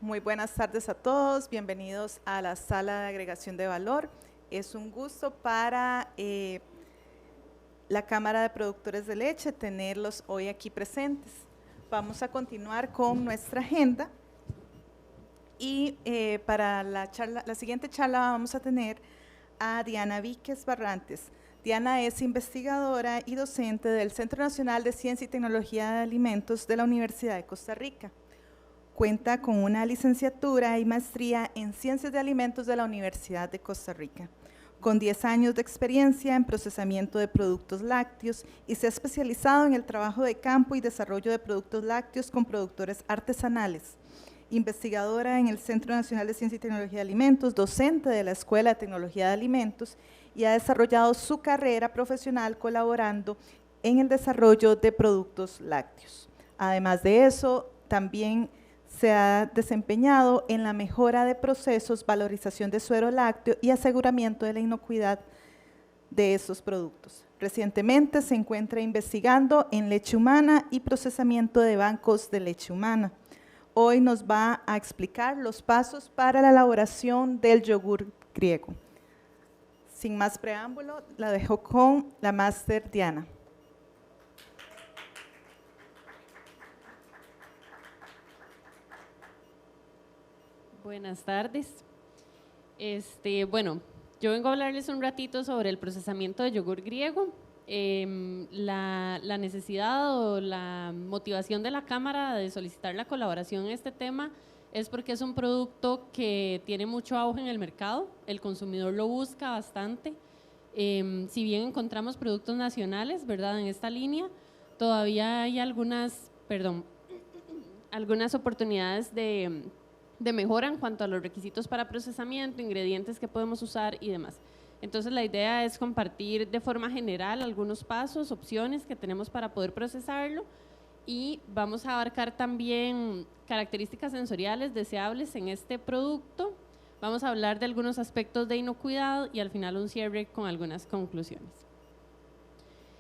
Muy buenas tardes a todos, bienvenidos a la sala de agregación de valor. Es un gusto para la Cámara de Productores de Leche tenerlos hoy aquí presentes. Vamos a continuar con nuestra agenda y para la siguiente charla vamos a tener a Diana Víquez Barrantes. Diana es investigadora y docente del Centro Nacional de Ciencia y Tecnología de Alimentos de la Universidad de Costa Rica. Cuenta con una licenciatura y maestría en Ciencias de Alimentos de la Universidad de Costa Rica, con 10 años de experiencia en procesamiento de productos lácteos y se ha especializado en el trabajo de campo y desarrollo de productos lácteos con productores artesanales. Investigadora en el Centro Nacional de Ciencia y Tecnología de Alimentos, docente de la Escuela de Tecnología de Alimentos y ha desarrollado su carrera profesional colaborando en el desarrollo de productos lácteos. Además de eso, también se ha desempeñado en la mejora de procesos, valorización de suero lácteo y aseguramiento de la inocuidad de esos productos. Recientemente se encuentra investigando en leche humana y procesamiento de bancos de leche humana. Hoy nos va a explicar los pasos para la elaboración del yogur griego. Sin más preámbulo, la dejo con la máster Diana. Buenas tardes. Bueno, yo vengo a hablarles un ratito sobre el procesamiento de yogur griego. La necesidad o la motivación de la Cámara de solicitar la colaboración en este tema es porque es un producto que tiene mucho auge en el mercado, el consumidor lo busca bastante. Si bien encontramos productos nacionales, ¿verdad?, en esta línea, todavía hay algunas oportunidades de mejora en cuanto a los requisitos para procesamiento, ingredientes que podemos usar y demás. Entonces la idea es compartir de forma general algunos pasos, opciones que tenemos para poder procesarlo y vamos a abarcar también características sensoriales deseables en este producto. Vamos a hablar de algunos aspectos de inocuidad y al final un cierre con algunas conclusiones.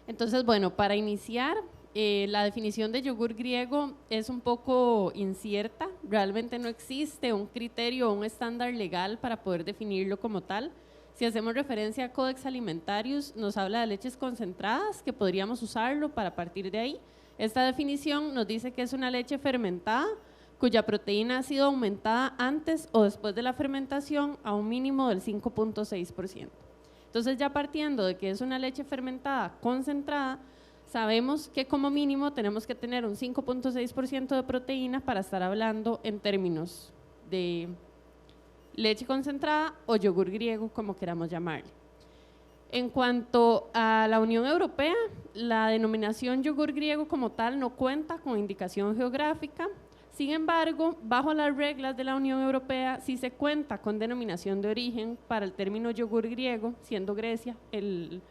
Entonces, bueno, para iniciar, la definición de yogur griego es un poco incierta, realmente no existe un criterio o un estándar legal para poder definirlo como tal. Si hacemos referencia a Codex Alimentarius, nos habla de leches concentradas, que podríamos usarlo para partir de ahí. Esta definición nos dice que es una leche fermentada, cuya proteína ha sido aumentada antes o después de la fermentación a un mínimo del 5.6%. Entonces, ya partiendo de que es una leche fermentada concentrada, sabemos que como mínimo tenemos que tener un 5.6% de proteína para estar hablando en términos de leche concentrada o yogur griego, como queramos llamarle. En cuanto a la Unión Europea, la denominación yogur griego como tal no cuenta con indicación geográfica. Sin embargo, bajo las reglas de la Unión Europea sí se cuenta con denominación de origen para el término yogur griego, siendo Grecia el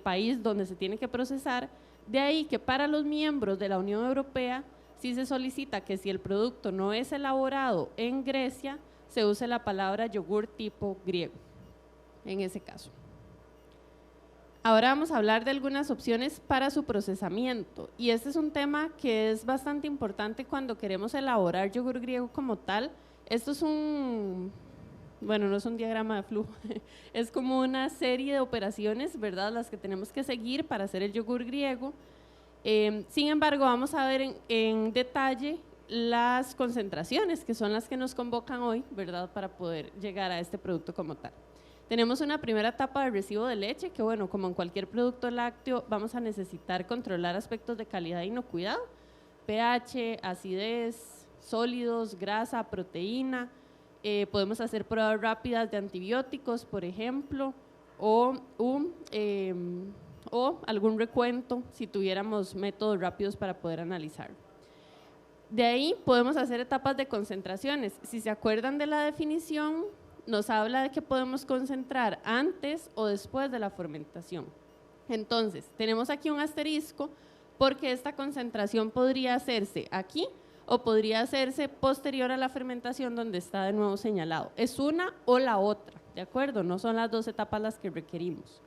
país donde se tiene que procesar. De ahí que para los miembros de la Unión Europea sí se solicita que si el producto no es elaborado en Grecia, se use la palabra yogur tipo griego, en ese caso. Ahora vamos a hablar de algunas opciones para su procesamiento y este es un tema que es bastante importante cuando queremos elaborar yogur griego como tal. Esto es bueno, no es un diagrama de flujo, es como una serie de operaciones, ¿verdad?, las que tenemos que seguir para hacer el yogur griego. Sin embargo, vamos a ver en detalle las concentraciones que son las que nos convocan hoy, ¿verdad?, para poder llegar a este producto como tal. Tenemos una primera etapa de recibo de leche, que bueno, como en cualquier producto lácteo, vamos a necesitar controlar aspectos de calidad e inocuidad, pH, acidez, sólidos, grasa, proteína. Podemos hacer pruebas rápidas de antibióticos, por ejemplo, o algún recuento si tuviéramos métodos rápidos para poder analizarlo. De ahí podemos hacer etapas de concentraciones. Si se acuerdan de la definición, nos habla de que podemos concentrar antes o después de la fermentación. Entonces, tenemos aquí un asterisco porque esta concentración podría hacerse aquí o podría hacerse posterior a la fermentación donde está de nuevo señalado. Es una o la otra, ¿de acuerdo? No son las dos etapas las que requerimos.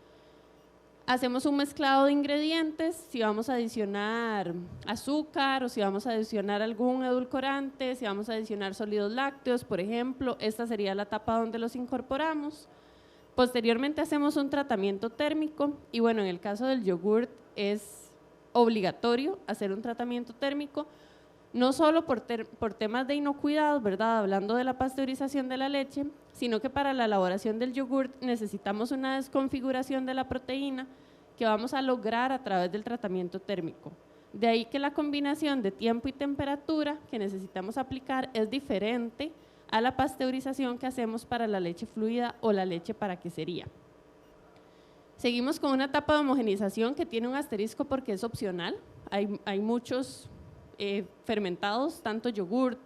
Hacemos un mezclado de ingredientes, si vamos a adicionar azúcar o si vamos a adicionar algún edulcorante, si vamos a adicionar sólidos lácteos, por ejemplo, esta sería la etapa donde los incorporamos. Posteriormente hacemos un tratamiento térmico y bueno, en el caso del yogurt es obligatorio hacer un tratamiento térmico, no solo por temas de inocuidad, ¿verdad? Hablando de la pasteurización de la leche, sino que para la elaboración del yogurt necesitamos una desconfiguración de la proteína que vamos a lograr a través del tratamiento térmico. De ahí que la combinación de tiempo y temperatura que necesitamos aplicar es diferente a la pasteurización que hacemos para la leche fluida o la leche para quesería. Seguimos con una etapa de homogenización que tiene un asterisco porque es opcional. Hay muchos fermentados, tanto yogur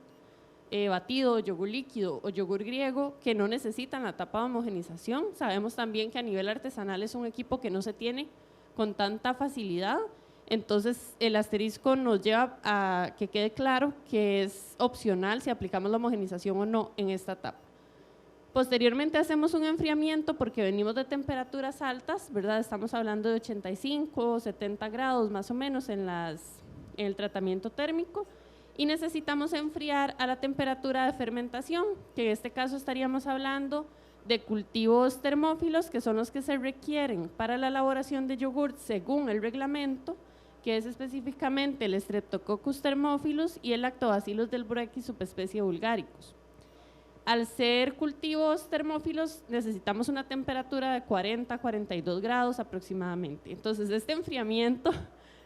batido, yogur líquido o yogur griego, que no necesitan la etapa de homogenización. Sabemos también que a nivel artesanal es un equipo que no se tiene con tanta facilidad. Entonces, el asterisco nos lleva a que quede claro que es opcional si aplicamos la homogenización o no en esta etapa. Posteriormente hacemos un enfriamiento porque venimos de temperaturas altas, ¿verdad? Estamos hablando de 85, 70 grados más o menos en el tratamiento térmico y necesitamos enfriar a la temperatura de fermentación, que en este caso estaríamos hablando de cultivos termófilos, que son los que se requieren para la elaboración de yogurt según el reglamento, que es específicamente el Streptococcus thermophilus y el Lactobacillus delbrueckii subespecie vulgaricus. Al ser cultivos termófilos necesitamos una temperatura de 40 a 42 grados aproximadamente. Entonces este enfriamiento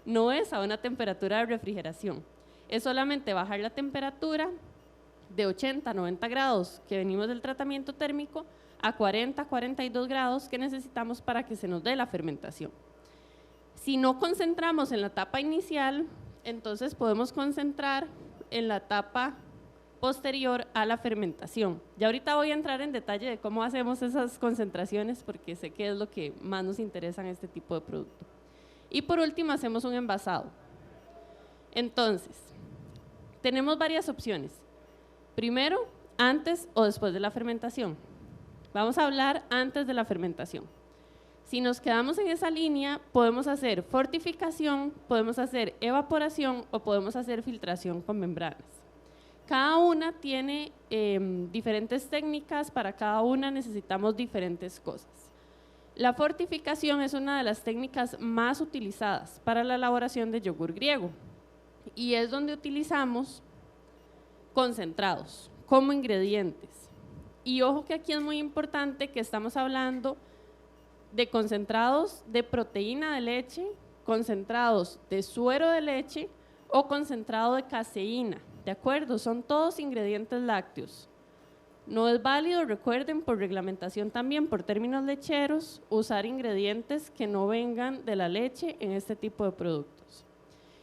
no es a una temperatura de refrigeración, es solamente bajar la temperatura de 80 a 90 grados que venimos del tratamiento térmico a 40 a 42 grados que necesitamos para que se nos dé la fermentación. Si no concentramos en la etapa inicial, entonces podemos concentrar en la etapa posterior a la fermentación. Ya ahorita voy a entrar en detalle de cómo hacemos esas concentraciones porque sé que es lo que más nos interesa en este tipo de producto. Y por último hacemos un envasado. Entonces, tenemos varias opciones. Primero, antes o después de la fermentación. Vamos a hablar antes de la fermentación. Si nos quedamos en esa línea, podemos hacer fortificación, podemos hacer evaporación o podemos hacer filtración con membranas. Cada una tiene diferentes técnicas, para cada una necesitamos diferentes cosas. La fortificación es una de las técnicas más utilizadas para la elaboración de yogur griego y es donde utilizamos concentrados como ingredientes. Y ojo que aquí es muy importante que estamos hablando de concentrados de proteína de leche, concentrados de suero de leche o concentrado de caseína, ¿de acuerdo? Son todos ingredientes lácteos. No es válido, recuerden, por reglamentación también, por términos lecheros, usar ingredientes que no vengan de la leche en este tipo de productos.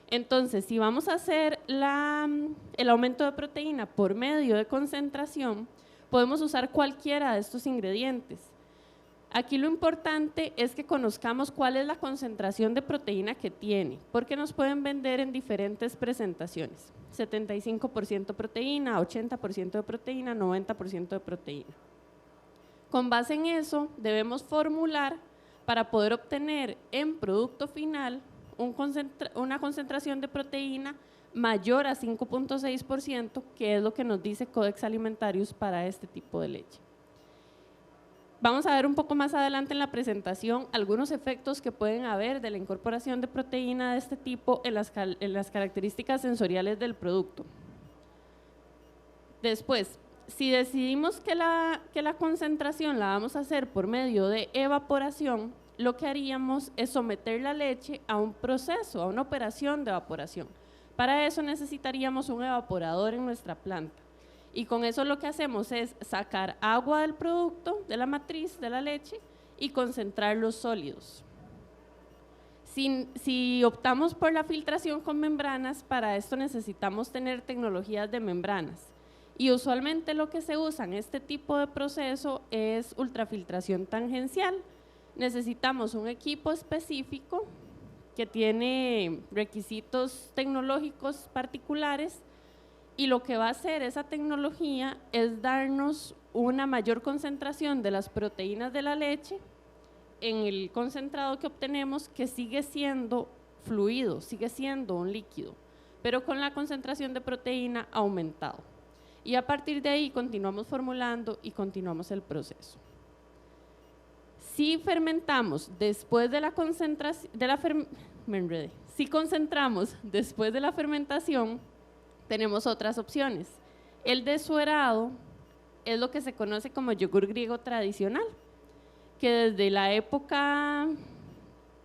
Entonces, si vamos a hacer el aumento de proteína por medio de concentración, podemos usar cualquiera de estos ingredientes. Aquí lo importante es que conozcamos cuál es la concentración de proteína que tiene, porque nos pueden vender en diferentes presentaciones. 75% proteína, 80% de proteína, 90% de proteína. Con base en eso, debemos formular para poder obtener en producto final una concentración de proteína mayor a 5.6%, que es lo que nos dice Codex Alimentarius para este tipo de leche. Vamos a ver un poco más adelante en la presentación algunos efectos que pueden haber de la incorporación de proteína de este tipo en las características sensoriales del producto. Después, si decidimos que la concentración la vamos a hacer por medio de evaporación, lo que haríamos es someter la leche a un proceso, a una operación de evaporación. Para eso necesitaríamos un evaporador en nuestra planta. Y con eso lo que hacemos es sacar agua del producto, de la matriz, de la leche, y concentrar los sólidos. Si optamos por la filtración con membranas, para esto necesitamos tener tecnologías de membranas. Y usualmente lo que se usa en este tipo de proceso es ultrafiltración tangencial. Necesitamos un equipo específico que tiene requisitos tecnológicos particulares y lo que va a hacer esa tecnología es darnos una mayor concentración de las proteínas de la leche en el concentrado que obtenemos, que sigue siendo fluido, sigue siendo un líquido, pero con la concentración de proteína aumentado. Y a partir de ahí continuamos formulando y continuamos el proceso. Si fermentamos después de la concentración, si concentramos después de la fermentación, tenemos otras opciones. El desuerado es lo que se conoce como yogur griego tradicional, que desde la época,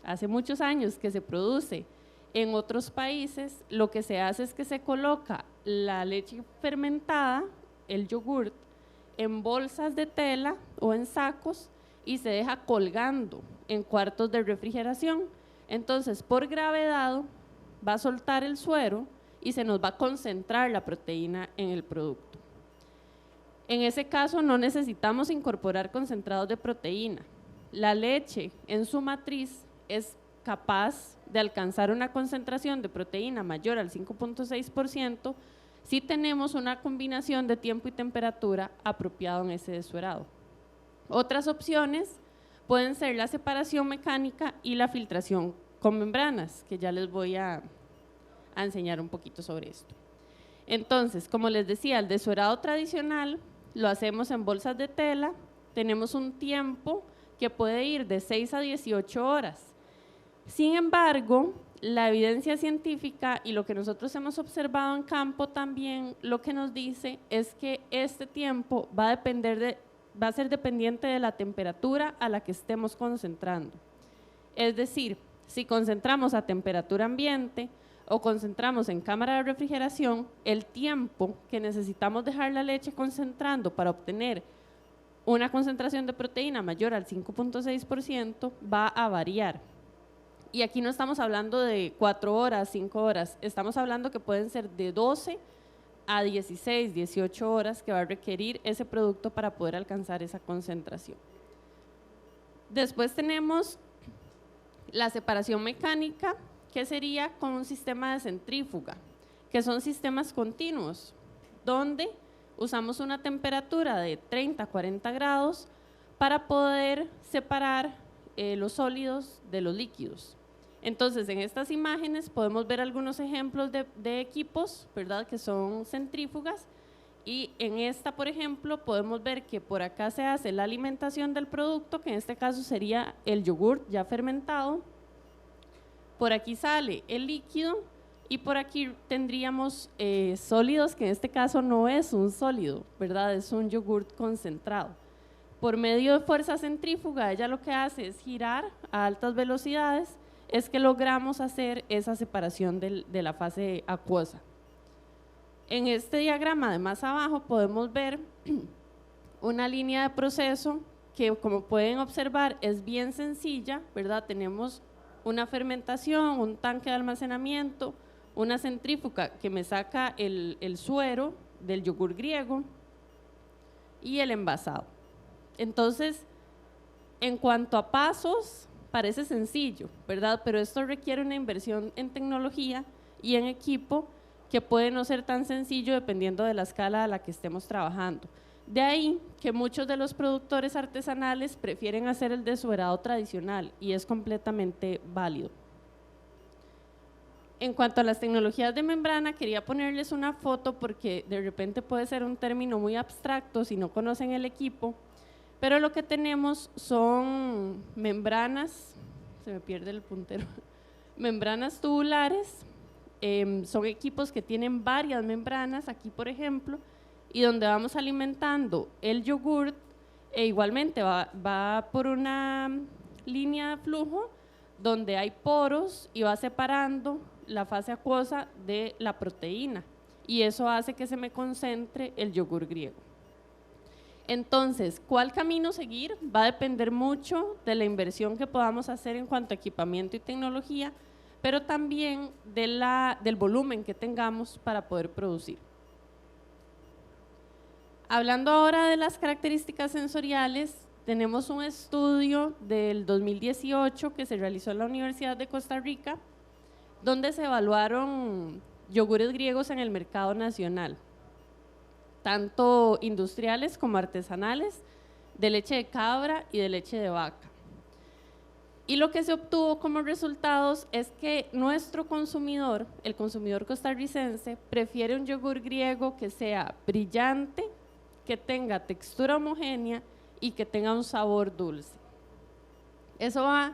hace muchos años que se produce en otros países, lo que se hace es que se coloca la leche fermentada, el yogur, en bolsas de tela o en sacos y se deja colgando en cuartos de refrigeración. Entonces, por gravedad, va a soltar el suero y se nos va a concentrar la proteína en el producto. En ese caso, no necesitamos incorporar concentrados de proteína. La leche en su matriz es capaz de alcanzar una concentración de proteína mayor al 5.6% si tenemos una combinación de tiempo y temperatura apropiado en ese desuerado. Otras opciones pueden ser la separación mecánica y la filtración con membranas, que ya les voy a enseñar un poquito sobre esto. Entonces, como les decía, el desuerado tradicional lo hacemos en bolsas de tela, tenemos un tiempo que puede ir de 6 a 18 horas. Sin embargo, la evidencia científica y lo que nosotros hemos observado en campo también lo que nos dice es que este tiempo va a ser dependiente de la temperatura a la que estemos concentrando. Es decir, si concentramos a temperatura ambiente o concentramos en cámara de refrigeración, el tiempo que necesitamos dejar la leche concentrando para obtener una concentración de proteína mayor al 5.6% va a variar. Y aquí no estamos hablando de 4 horas, 5 horas, estamos hablando que pueden ser de 12 a 16, 18 horas que va a requerir ese producto para poder alcanzar esa concentración. Después tenemos la separación mecánica, que sería con un sistema de centrífuga, que son sistemas continuos, donde usamos una temperatura de 30 a 40 grados para poder separar los sólidos de los líquidos. Entonces, en estas imágenes podemos ver algunos ejemplos de equipos, ¿verdad?, que son centrífugas, y en esta, por ejemplo, podemos ver que por acá se hace la alimentación del producto, que en este caso sería el yogur ya fermentado. Por aquí sale el líquido y por aquí tendríamos sólidos, que en este caso no es un sólido, ¿verdad?, es un yogur concentrado. Por medio de fuerza centrífuga, ella lo que hace es girar a altas velocidades, es que logramos hacer esa separación de la fase acuosa. En este diagrama de más abajo podemos ver una línea de proceso que, como pueden observar, es bien sencilla, ¿verdad? Tenemos una fermentación, un tanque de almacenamiento, una centrífuga que me saca el suero del yogur griego y el envasado. Entonces, en cuanto a pasos, parece sencillo, ¿verdad? Pero esto requiere una inversión en tecnología y en equipo que puede no ser tan sencillo dependiendo de la escala a la que estemos trabajando. De ahí que muchos de los productores artesanales prefieren hacer el desuerado tradicional y es completamente válido. En cuanto a las tecnologías de membrana, quería ponerles una foto porque de repente puede ser un término muy abstracto si no conocen el equipo, pero lo que tenemos son membranas, se me pierde el puntero, membranas tubulares, son equipos que tienen varias membranas, aquí por ejemplo, y donde vamos alimentando el yogur, e igualmente va por una línea de flujo donde hay poros y va separando la fase acuosa de la proteína, y eso hace que se me concentre el yogur griego. Entonces, ¿cuál camino seguir? Va a depender mucho de la inversión que podamos hacer en cuanto a equipamiento y tecnología, pero también del volumen que tengamos para poder producir. Hablando ahora de las características sensoriales, tenemos un estudio del 2018 que se realizó en la Universidad de Costa Rica, donde se evaluaron yogures griegos en el mercado nacional, tanto industriales como artesanales, de leche de cabra y de leche de vaca. Y lo que se obtuvo como resultados es que nuestro consumidor, el consumidor costarricense, prefiere un yogur griego que sea brillante, que tenga textura homogénea y que tenga un sabor dulce. Eso va,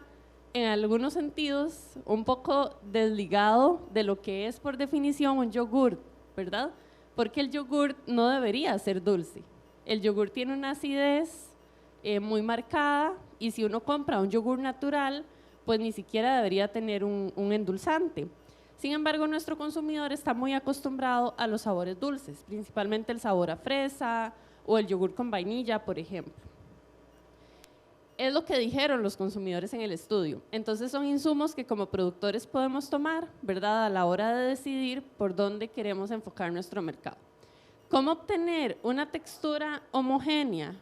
en algunos sentidos, un poco desligado de lo que es por definición un yogur, ¿verdad? Porque el yogur no debería ser dulce. El yogur tiene una acidez muy marcada, y si uno compra un yogur natural, pues ni siquiera debería tener un endulzante. Sin embargo, nuestro consumidor está muy acostumbrado a los sabores dulces, principalmente el sabor a fresa o el yogur con vainilla, por ejemplo. Es lo que dijeron los consumidores en el estudio. Entonces son insumos que como productores podemos tomar, ¿verdad?, a la hora de decidir por dónde queremos enfocar nuestro mercado. ¿Cómo obtener una textura homogénea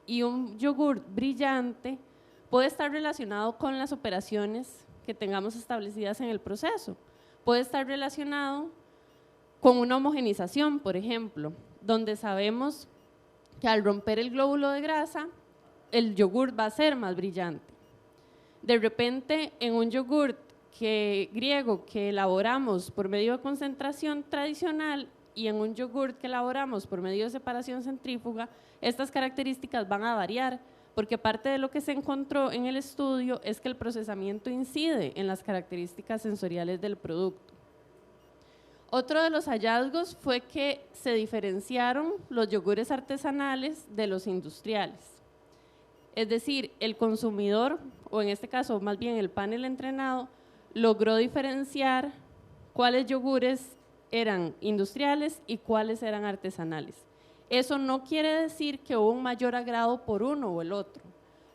y un yogur brillante? Puede estar relacionado con las operaciones que tengamos establecidas en el proceso. Puede estar relacionado con una homogenización, por ejemplo, donde sabemos que al romper el glóbulo de grasa, el yogur va a ser más brillante. De repente, en un yogur griego que elaboramos por medio de concentración tradicional y en un yogur que elaboramos por medio de separación centrífuga, estas características van a variar, porque parte de lo que se encontró en el estudio es que el procesamiento incide en las características sensoriales del producto. Otro de los hallazgos fue que se diferenciaron los yogures artesanales de los industriales. Es decir, el consumidor, o en este caso más bien el panel entrenado, logró diferenciar cuáles yogures eran industriales y cuáles eran artesanales. Eso no quiere decir que hubo un mayor agrado por uno o el otro.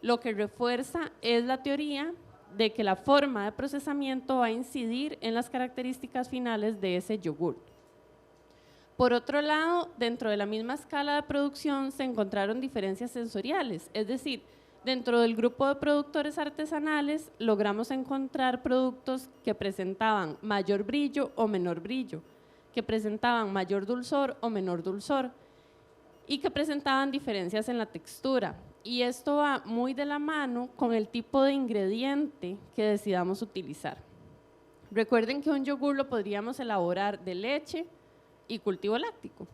Lo que refuerza es la teoría de que la forma de procesamiento va a incidir en las características finales de ese yogur. Por otro lado, dentro de la misma escala de producción se encontraron diferencias sensoriales, es decir, dentro del grupo de productores artesanales logramos encontrar productos que presentaban mayor brillo o menor brillo, que presentaban mayor dulzor o menor dulzor, y que presentaban diferencias en la textura. Y esto va muy de la mano con el tipo de ingrediente que decidamos utilizar. Recuerden que un yogur lo podríamos elaborar de leche y cultivo láctico.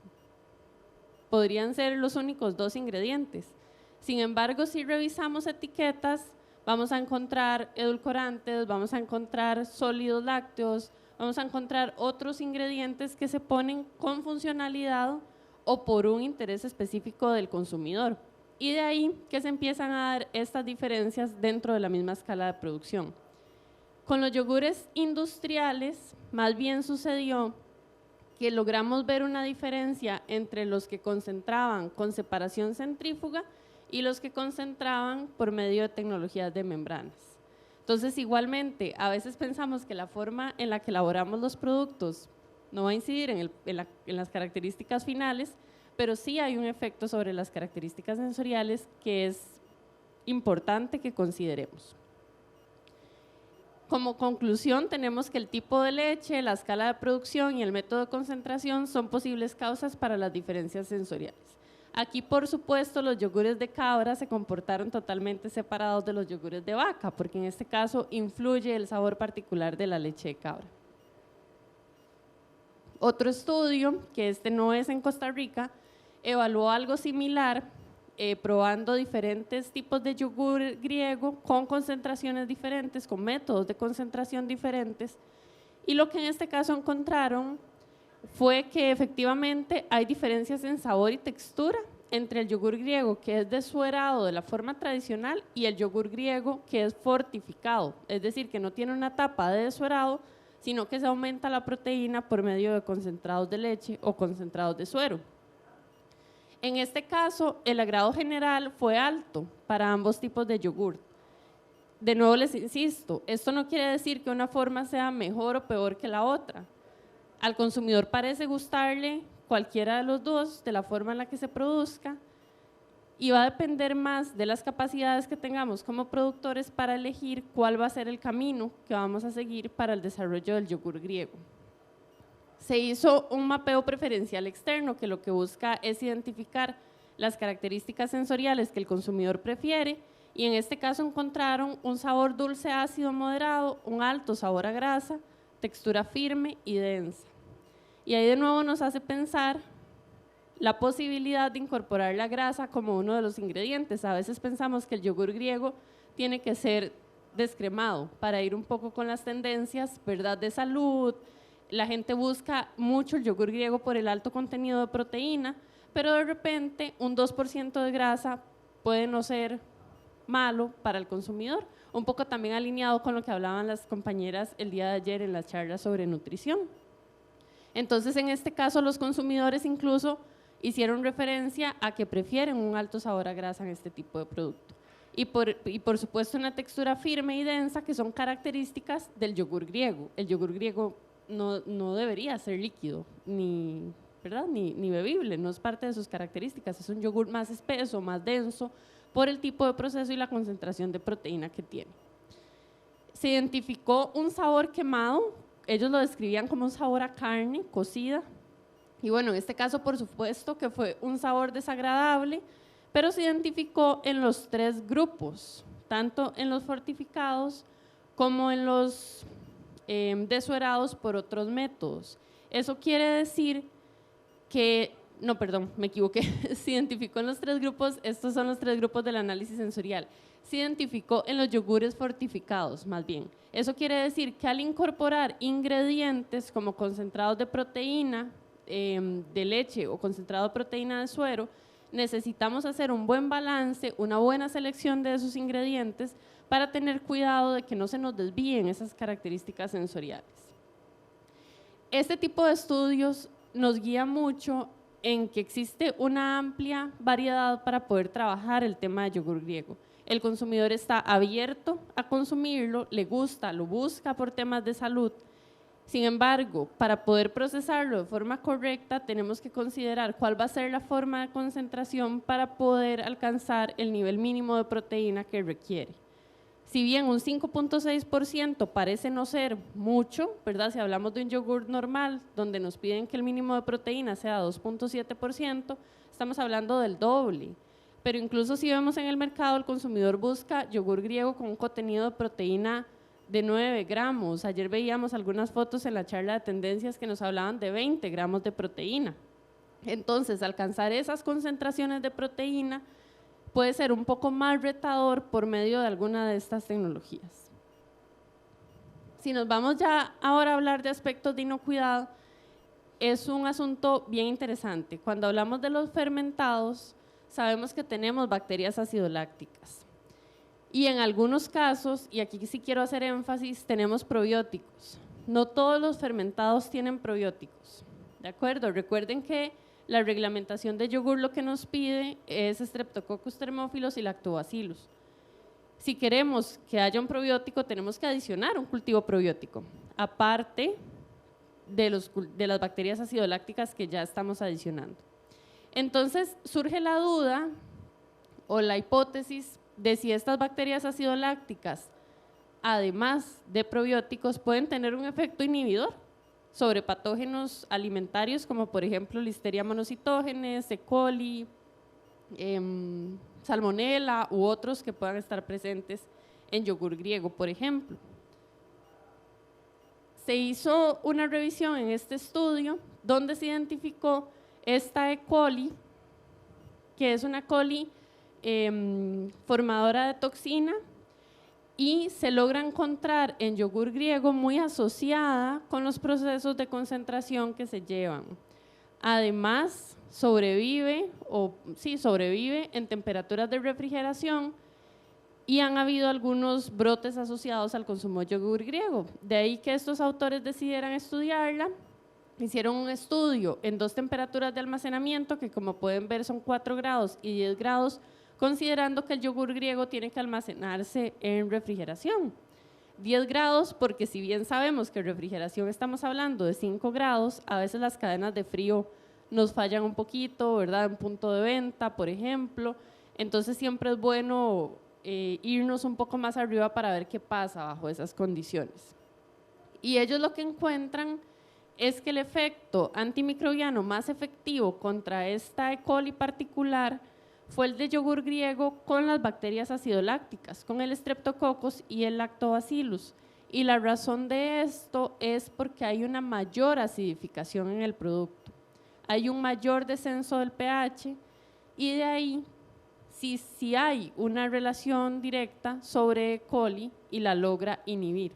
Podrían ser los únicos dos ingredientes. Sin embargo, si revisamos etiquetas, vamos a encontrar edulcorantes, vamos a encontrar sólidos lácteos, vamos a encontrar otros ingredientes que se ponen con funcionalidad o por un interés específico del consumidor. Y de ahí que se empiezan a dar estas diferencias dentro de la misma escala de producción. Con los yogures industriales, más bien sucedió que logramos ver una diferencia entre los que concentraban con separación centrífuga y los que concentraban por medio de tecnologías de membranas. Entonces, igualmente, a veces pensamos que la forma en la que elaboramos los productos no va a incidir en las características finales, pero sí hay un efecto sobre las características sensoriales que es importante que consideremos. Como conclusión, tenemos que el tipo de leche, la escala de producción y el método de concentración son posibles causas para las diferencias sensoriales. Aquí, por supuesto, los yogures de cabra se comportaron totalmente separados de los yogures de vaca, porque en este caso influye el sabor particular de la leche de cabra. Otro estudio, que este no es en Costa Rica, evaluó algo similar, probando diferentes tipos de yogur griego con concentraciones diferentes, con métodos de concentración diferentes, y lo que en este caso encontraron fue que efectivamente hay diferencias en sabor y textura entre el yogur griego que es desuerado de la forma tradicional y el yogur griego que es fortificado, es decir, que no tiene una tapa de desuerado, sino que se aumenta la proteína por medio de concentrados de leche o concentrados de suero. En este caso, el agrado general fue alto para ambos tipos de yogur. De nuevo les insisto, esto no quiere decir que una forma sea mejor o peor que la otra. Al consumidor parece gustarle cualquiera de los dos, de la forma en la que se produzca, y va a depender más de las capacidades que tengamos como productores para elegir cuál va a ser el camino que vamos a seguir para el desarrollo del yogur griego. Se hizo un mapeo preferencial externo que lo que busca es identificar las características sensoriales que el consumidor prefiere y en este caso encontraron un sabor dulce ácido moderado, un alto sabor a grasa, textura firme y densa. Y ahí de nuevo nos hace pensar la posibilidad de incorporar la grasa como uno de los ingredientes. A veces pensamos que el yogur griego tiene que ser descremado para ir un poco con las tendencias, ¿verdad?, de salud. La gente busca mucho el yogur griego por el alto contenido de proteína, pero de repente un 2% de grasa puede no ser malo para el consumidor, un poco también alineado con lo que hablaban las compañeras el día de ayer en las charlas sobre nutrición. Entonces, en este caso, los consumidores incluso hicieron referencia a que prefieren un alto sabor a grasa en este tipo de producto. Y por supuesto una textura firme y densa, que son características del yogur griego. El yogur griego no debería ser líquido, ¿verdad? Ni bebible, no es parte de sus características. Es un yogur más espeso, más denso, por el tipo de proceso y la concentración de proteína que tiene. Se identificó un sabor quemado, ellos lo describían como un sabor a carne cocida, y bueno, en este caso por supuesto que fue un sabor desagradable, pero se identificó en los 3 grupos, tanto en los fortificados como en los desuerados por otros métodos. Eso quiere decir que, no, perdón, me equivoqué, se identificó en los 3 grupos, estos son los 3 grupos del análisis sensorial, se identificó en los yogures fortificados, más bien. Eso quiere decir que al incorporar ingredientes como concentrados de proteína de leche o concentrado de proteína de suero, necesitamos hacer un buen balance, una buena selección de esos ingredientes para tener cuidado de que no se nos desvíen esas características sensoriales. Este tipo de estudios nos guía mucho en que existe una amplia variedad para poder trabajar el tema de yogur griego. El consumidor está abierto a consumirlo, le gusta, lo busca por temas de salud. Sin embargo, para poder procesarlo de forma correcta, tenemos que considerar cuál va a ser la forma de concentración para poder alcanzar el nivel mínimo de proteína que requiere. Si bien un 5.6% parece no ser mucho, ¿verdad? Si hablamos de un yogur normal, donde nos piden que el mínimo de proteína sea 2.7%, estamos hablando del doble. Pero incluso si vemos en el mercado, el consumidor busca yogur griego con un contenido de proteína de 9 gramos. Ayer veíamos algunas fotos en la charla de tendencias que nos hablaban de 20 gramos de proteína. Entonces, alcanzar esas concentraciones de proteína puede ser un poco más retador por medio de alguna de estas tecnologías. Si nos vamos ya ahora a hablar de aspectos de inocuidad, es un asunto bien interesante. Cuando hablamos de los fermentados, sabemos que tenemos bacterias acidolácticas. Y en algunos casos, y aquí sí quiero hacer énfasis, tenemos probióticos. No todos los fermentados tienen probióticos, ¿de acuerdo? Recuerden que la reglamentación de yogur lo que nos pide es Streptococcus thermophilus y Lactobacillus. Si queremos que haya un probiótico, tenemos que adicionar un cultivo probiótico, aparte de las bacterias acidolácticas que ya estamos adicionando. Entonces surge la duda o la hipótesis de si estas bacterias acidolácticas, además de probióticos, pueden tener un efecto inhibidor sobre patógenos alimentarios como por ejemplo Listeria monocytogenes, E. coli, Salmonella u otros que puedan estar presentes en yogur griego, por ejemplo. Se hizo una revisión en este estudio donde se identificó esta E. coli, que es una coli formadora de toxina, y se logra encontrar en yogur griego muy asociada con los procesos de concentración que se llevan. Además, sobrevive en temperaturas de refrigeración y han habido algunos brotes asociados al consumo de yogur griego. De ahí que estos autores decidieran estudiarla. Hicieron un estudio en 2 temperaturas de almacenamiento, que como pueden ver son 4 grados y 10 grados, considerando que el yogur griego tiene que almacenarse en refrigeración. 10 grados porque si bien sabemos que en refrigeración estamos hablando de 5 grados, a veces las cadenas de frío nos fallan un poquito, ¿verdad? En punto de venta, por ejemplo. Entonces siempre es bueno irnos un poco más arriba para ver qué pasa bajo esas condiciones. Y ellos lo que encuentran es que el efecto antimicrobiano más efectivo contra esta E. coli particular fue el de yogur griego con las bacterias acidolácticas, con el Streptococcus y el Lactobacillus. Y la razón de esto es porque hay una mayor acidificación en el producto, hay un mayor descenso del pH y de ahí sí hay una relación directa sobre E. coli y la logra inhibir.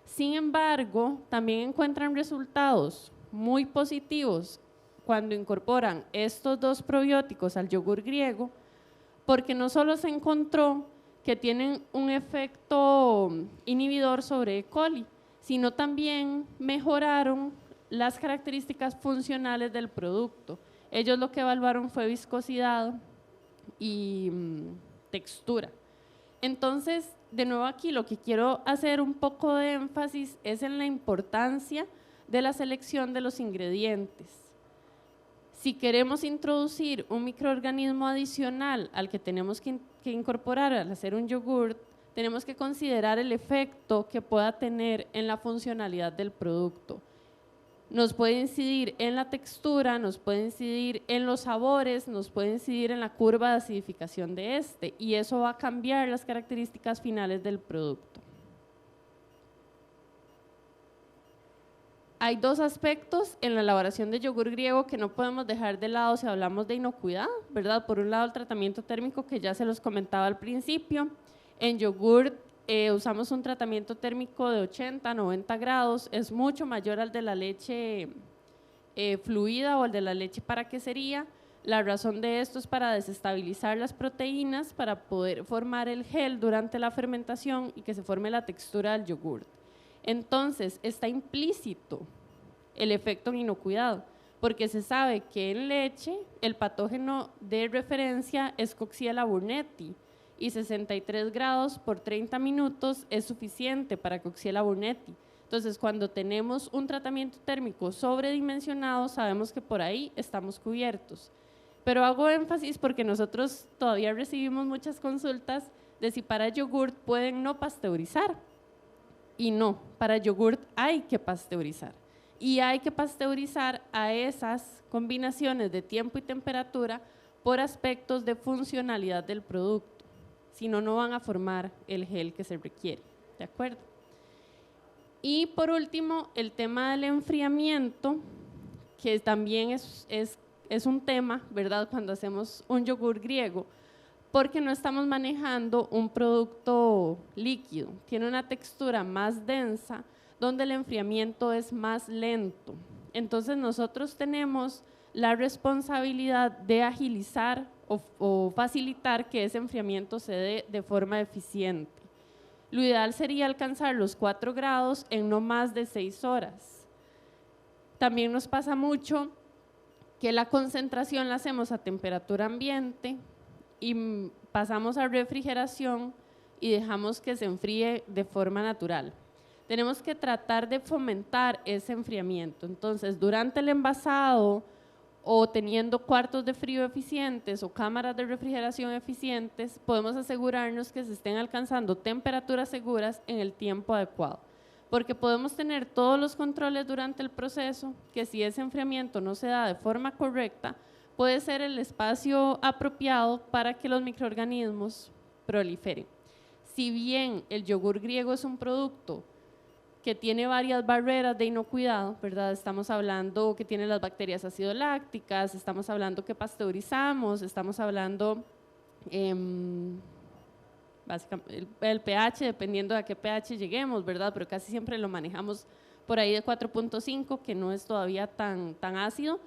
Sin embargo, también encuentran resultados muy positivos cuando incorporan estos dos probióticos al yogur griego, porque no solo se encontró que tienen un efecto inhibidor sobre E. coli, sino también mejoraron las características funcionales del producto. Ellos lo que evaluaron fue viscosidad y textura. Entonces, de nuevo aquí lo que quiero hacer un poco de énfasis es en la importancia de la selección de los ingredientes. Si queremos introducir un microorganismo adicional al que tenemos que incorporar al hacer un yogur, tenemos que considerar el efecto que pueda tener en la funcionalidad del producto. Nos puede incidir en la textura, nos puede incidir en los sabores, nos puede incidir en la curva de acidificación de este, y eso va a cambiar las características finales del producto. Hay dos aspectos en la elaboración de yogur griego que no podemos dejar de lado si hablamos de inocuidad, ¿verdad? Por un lado, el tratamiento térmico, que ya se los comentaba al principio. En yogur usamos un tratamiento térmico de 80 a 90 grados, es mucho mayor al de la leche fluida o al de la leche para quesería. La razón de esto es para desestabilizar las proteínas, para poder formar el gel durante la fermentación y que se forme la textura del yogur. Entonces, está implícito el efecto en inocuidad, porque se sabe que en leche el patógeno de referencia es Coxiella burnetii, y 63 grados por 30 minutos es suficiente para Coxiella burnetii. Entonces, cuando tenemos un tratamiento térmico sobredimensionado, sabemos que por ahí estamos cubiertos. Pero hago énfasis porque nosotros todavía recibimos muchas consultas de si para yogurt pueden no pasteurizar. Y no, para yogurt hay que pasteurizar. Y hay que pasteurizar a esas combinaciones de tiempo y temperatura por aspectos de funcionalidad del producto. Si no, no van a formar el gel que se requiere. ¿De acuerdo? Y por último, el tema del enfriamiento, que también es un tema, ¿verdad?, cuando hacemos un yogur griego, porque no estamos manejando un producto líquido, tiene una textura más densa, donde el enfriamiento es más lento. Entonces nosotros tenemos la responsabilidad de agilizar o facilitar que ese enfriamiento se dé de forma eficiente. Lo ideal sería alcanzar los 4 grados en no más de 6 horas. También nos pasa mucho que la concentración la hacemos a temperatura ambiente y pasamos a refrigeración y dejamos que se enfríe de forma natural. Tenemos que tratar de fomentar ese enfriamiento. Entonces, durante el envasado o teniendo cuartos de frío eficientes o cámaras de refrigeración eficientes, podemos asegurarnos que se estén alcanzando temperaturas seguras en el tiempo adecuado. Porque podemos tener todos los controles durante el proceso, que si ese enfriamiento no se da de forma correcta, puede ser el espacio apropiado para que los microorganismos proliferen. Si bien el yogur griego es un producto que tiene varias barreras de inocuidad, ¿verdad? Estamos hablando que tiene las bacterias acidolácticas, estamos hablando que pasteurizamos, estamos hablando básicamente el pH, dependiendo de a qué pH lleguemos, ¿verdad? Pero casi siempre lo manejamos por ahí de 4.5, que no es todavía tan ácido.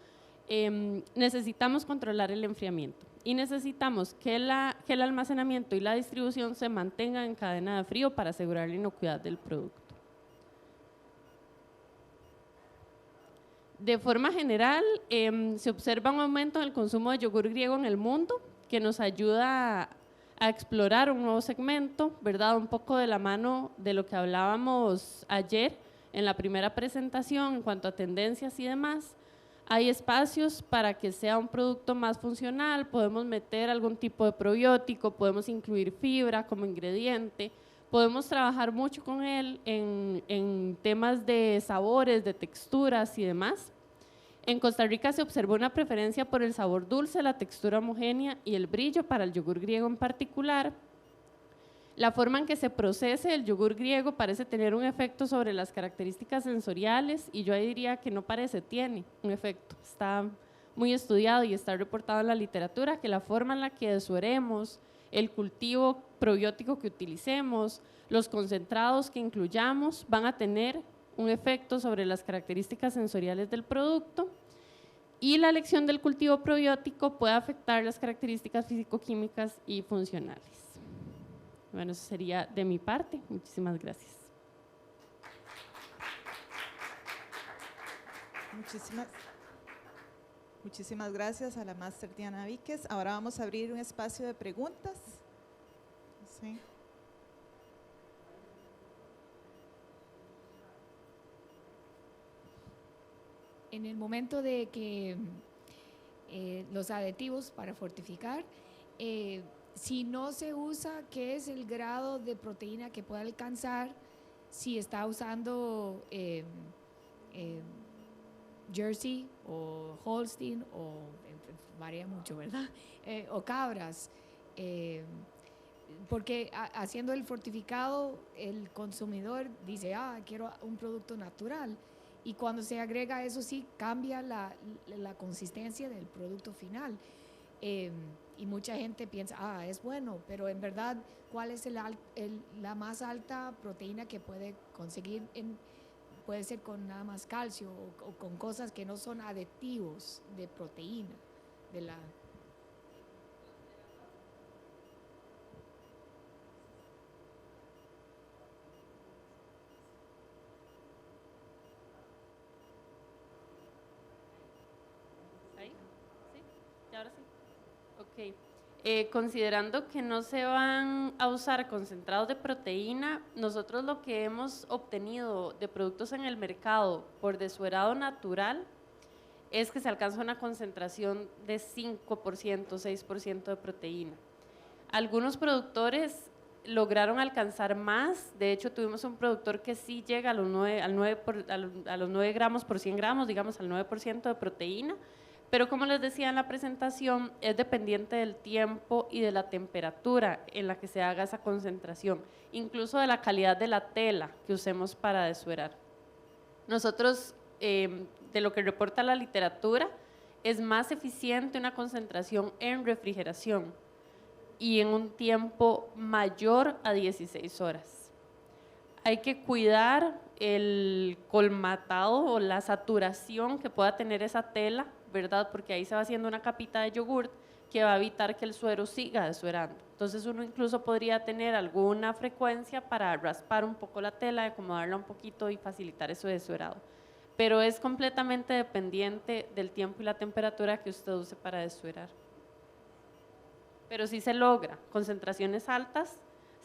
Necesitamos controlar el enfriamiento y necesitamos que el almacenamiento y la distribución se mantengan en cadena de frío para asegurar la inocuidad del producto. De forma general, se observa un aumento en el consumo de yogur griego en el mundo, que nos ayuda a explorar un nuevo segmento, ¿verdad? Un poco de la mano de lo que hablábamos ayer en la primera presentación en cuanto a tendencias y demás. Hay espacios para que sea un producto más funcional, podemos meter algún tipo de probiótico, podemos incluir fibra como ingrediente, podemos trabajar mucho con él en temas de sabores, de texturas y demás. En Costa Rica se observó una preferencia por el sabor dulce, la textura homogénea y el brillo para el yogur griego en particular. La forma en que se procese el yogur griego parece tener un efecto sobre las características sensoriales y yo ahí diría que no parece, tiene un efecto. Está muy estudiado y está reportado en la literatura que la forma en la que desueremos, el cultivo probiótico que utilicemos, los concentrados que incluyamos van a tener un efecto sobre las características sensoriales del producto y la elección del cultivo probiótico puede afectar las características físico-químicas y funcionales. Bueno, eso sería de mi parte. Muchísimas gracias. Muchísimas gracias a la máster Diana Víquez. Ahora vamos a abrir un espacio de preguntas. Sí. En el momento de que los aditivos para fortificar, si no se usa, ¿qué es el grado de proteína que puede alcanzar si está usando Jersey o Holstein o varía mucho, ¿verdad? O cabras? Porque haciendo el fortificado, el consumidor dice, quiero un producto natural. Y cuando se agrega eso sí, cambia la consistencia del producto final. Y mucha gente piensa, es bueno, pero en verdad, ¿cuál es la más alta proteína que puede conseguir? Puede ser con nada más calcio o con cosas que no son aditivos de proteína. ¿Ahí? ¿Sí? ¿Y ahora sí? Ok. Considerando que no se van a usar concentrados de proteína, nosotros lo que hemos obtenido de productos en el mercado por desuerado natural es que se alcanza una concentración de 5%, 6% de proteína. Algunos productores lograron alcanzar más, de hecho tuvimos un productor que sí llega a los 9 gramos por 100 gramos, digamos al 9% de proteína, pero como les decía en la presentación, es dependiente del tiempo y de la temperatura en la que se haga esa concentración, incluso de la calidad de la tela que usemos para desuerar. Nosotros, de lo que reporta la literatura, es más eficiente una concentración en refrigeración y en un tiempo mayor a 16 horas. Hay que cuidar el colmatado o la saturación que pueda tener esa tela, ¿verdad? Porque ahí se va haciendo una capita de yogurt que va a evitar que el suero siga desuerando. Entonces uno incluso podría tener alguna frecuencia para raspar un poco la tela, acomodarla un poquito y facilitar eso desuerado. Pero es completamente dependiente del tiempo y la temperatura que usted use para desuerar. Pero sí se logra concentraciones altas,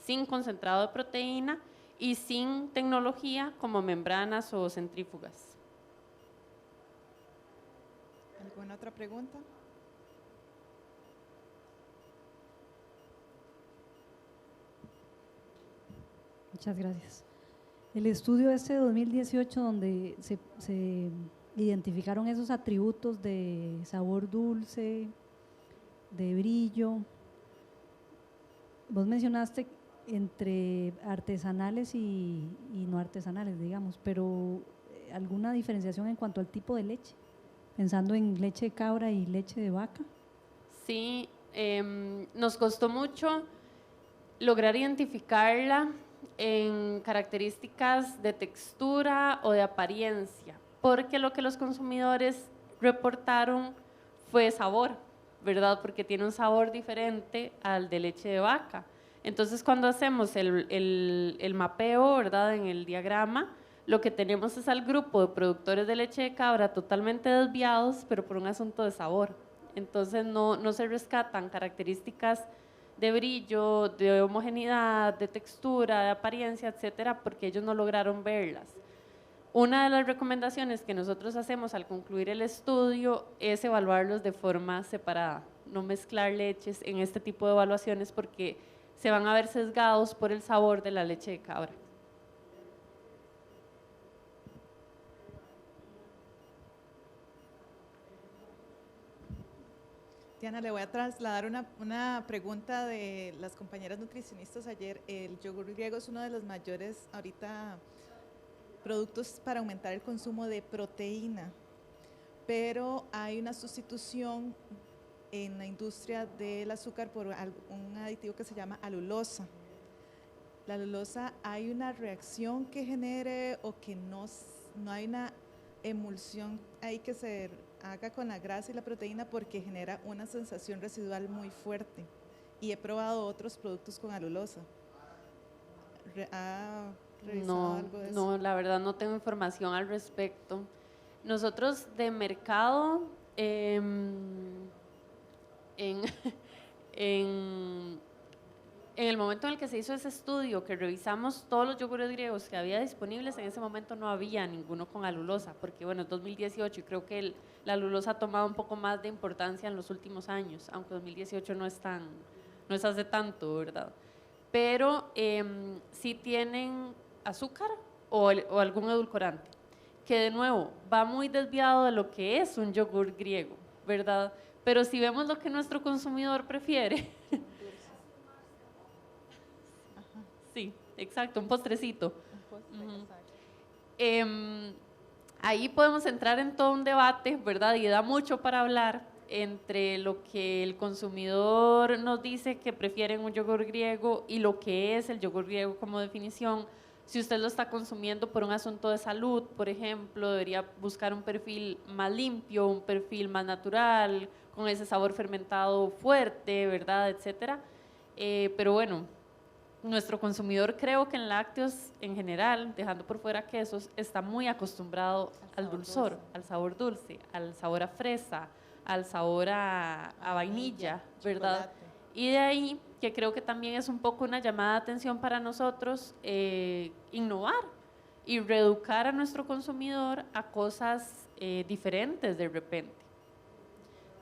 sin concentrado de proteína y sin tecnología como membranas o centrífugas. ¿Alguna otra pregunta? Muchas gracias. El estudio de 2018 donde se identificaron esos atributos de sabor dulce, de brillo, vos mencionaste entre artesanales y no artesanales, digamos, pero ¿alguna diferenciación en cuanto al tipo de leche? Pensando en leche de cabra y leche de vaca. Sí, nos costó mucho lograr identificarla en características de textura o de apariencia, porque lo que los consumidores reportaron fue sabor, ¿verdad? Porque tiene un sabor diferente al de leche de vaca. Entonces, cuando hacemos el mapeo, ¿verdad? En el diagrama, lo que tenemos es al grupo de productores de leche de cabra totalmente desviados, pero por un asunto de sabor. Entonces, no se rescatan características de brillo, de homogeneidad, de textura, de apariencia, etcétera, porque ellos no lograron verlas. Una de las recomendaciones que nosotros hacemos al concluir el estudio es evaluarlos de forma separada, no mezclar leches en este tipo de evaluaciones porque se van a ver sesgados por el sabor de la leche de cabra. Diana, le voy a trasladar una pregunta de las compañeras nutricionistas ayer. El yogur griego es uno de los mayores ahorita productos para aumentar el consumo de proteína, pero hay una sustitución en la industria del azúcar por un aditivo que se llama alulosa. La alulosa, ¿hay una reacción que genere o que no hay una emulsión ahí que se haga con la grasa y la proteína porque genera una sensación residual muy fuerte? Y he probado otros productos con alulosa. ¿Ha revisado algo de eso? No, la verdad no tengo información al respecto. Nosotros de mercado, en el momento en el que se hizo ese estudio, que revisamos todos los yogures griegos que había disponibles, en ese momento no había ninguno con alulosa, porque bueno, es 2018 y creo que la alulosa ha tomado un poco más de importancia en los últimos años, aunque 2018 no es hace tanto, ¿verdad? Pero sí tienen azúcar o algún edulcorante, que de nuevo va muy desviado de lo que es un yogur griego, ¿verdad? Pero si vemos lo que nuestro consumidor prefiere, sí, exacto, un postrecito. Ahí podemos entrar en todo un debate, ¿verdad? Y da mucho para hablar entre lo que el consumidor nos dice que prefieren un yogur griego y lo que es el yogur griego como definición. Si usted lo está consumiendo por un asunto de salud, por ejemplo, debería buscar un perfil más limpio, un perfil más natural, con ese sabor fermentado fuerte, ¿verdad? Etcétera. Pero bueno, nuestro consumidor, creo que en lácteos en general, dejando por fuera quesos, está muy acostumbrado al dulzor, al sabor dulce, al sabor a fresa, al sabor a vainilla, ¿verdad? Chocolate. Y de ahí que creo que también es un poco una llamada de atención para nosotros innovar y reeducar a nuestro consumidor a cosas diferentes de repente.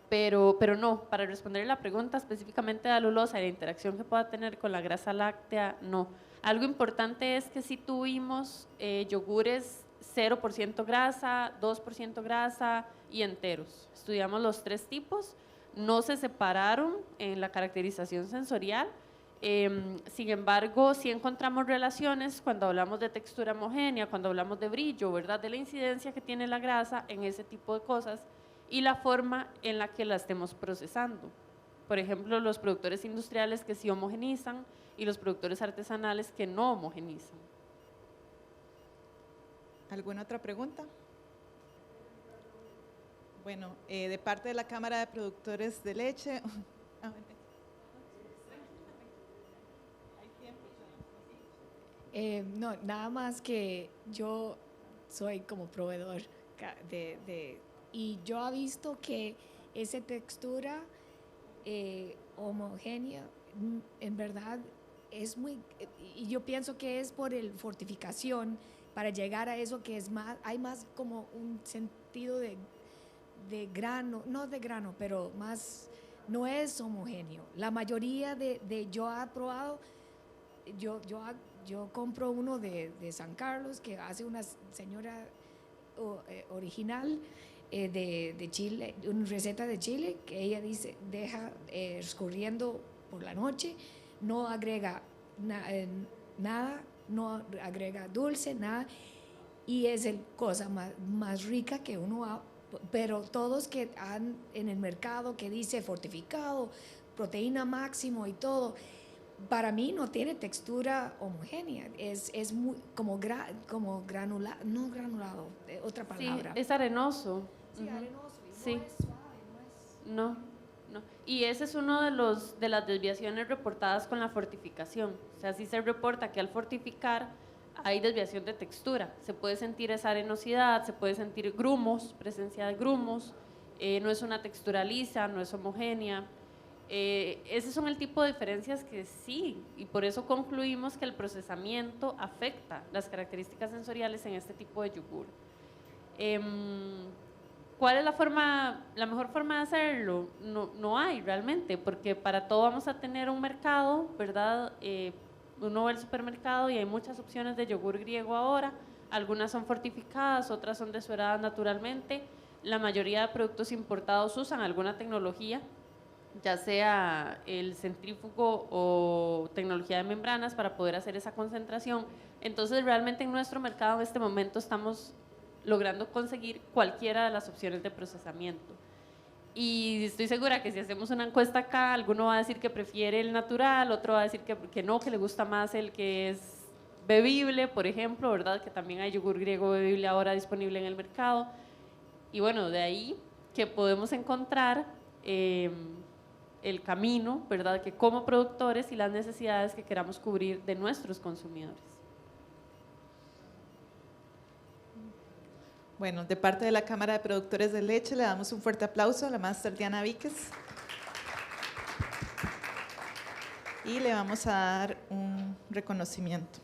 Pero no, para responder la pregunta específicamente de la alulosa y la interacción que pueda tener con la grasa láctea, no. Algo importante es que sí tuvimos yogures 0% grasa, 2% grasa y enteros. Estudiamos los 3 tipos, no se separaron en la caracterización sensorial. Sin embargo, sí encontramos relaciones cuando hablamos de textura homogénea, cuando hablamos de brillo, ¿verdad? De la incidencia que tiene la grasa en ese tipo de cosas y la forma en la que la estemos procesando. Por ejemplo, los productores industriales que sí homogenizan y los productores artesanales que no homogenizan. ¿Alguna otra pregunta? Bueno, de parte de la Cámara de Productores de Leche. No, nada más que yo soy como proveedor y yo he visto que esa textura homogénea, en verdad, es muy, y yo pienso que es por el fortificación para llegar a eso que es más, hay más como un sentido de grano, no de grano, pero más, no es homogéneo. La mayoría yo he probado, yo compro uno de San Carlos que hace una señora original de Chile, una receta de Chile que ella dice, deja escurriendo por la noche, no agrega nada, no agrega dulce, nada, y es la cosa más rica que uno ha, pero todos que han en el mercado que dice fortificado, proteína máximo y todo, para mí no tiene textura homogénea, es muy como granulado, no granulado, otra palabra. Sí, es arenoso. Sí, arenoso, y Sí. no es suave, no es... No. Y ese es uno de las desviaciones reportadas con la fortificación. O sea, sí se reporta que al fortificar hay desviación de textura. Se puede sentir esa arenosidad, se puede sentir grumos, presencia de grumos. No es una textura lisa, no es homogénea. Esos son el tipo de diferencias que sí, y por eso concluimos que el procesamiento afecta las características sensoriales en este tipo de yogur. ¿Cuál es la mejor forma de hacerlo? No hay realmente, porque para todo vamos a tener un mercado, ¿verdad? Uno va al supermercado y hay muchas opciones de yogur griego ahora, algunas son fortificadas, otras son dessueradas naturalmente, la mayoría de productos importados usan alguna tecnología ya sea el centrífugo o tecnología de membranas para poder hacer esa concentración. Entonces realmente en nuestro mercado en este momento estamos logrando conseguir cualquiera de las opciones de procesamiento. Y estoy segura que si hacemos una encuesta acá, alguno va a decir que prefiere el natural, otro va a decir que no, que le gusta más el que es bebible, por ejemplo, ¿verdad? Que también hay yogur griego bebible ahora disponible en el mercado. Y bueno, de ahí que podemos encontrar el camino, ¿verdad? Que como productores y las necesidades que queramos cubrir de nuestros consumidores. Bueno, de parte de la Cámara de Productores de Leche le damos un fuerte aplauso a la máster Diana Víquez. Y le vamos a dar un reconocimiento.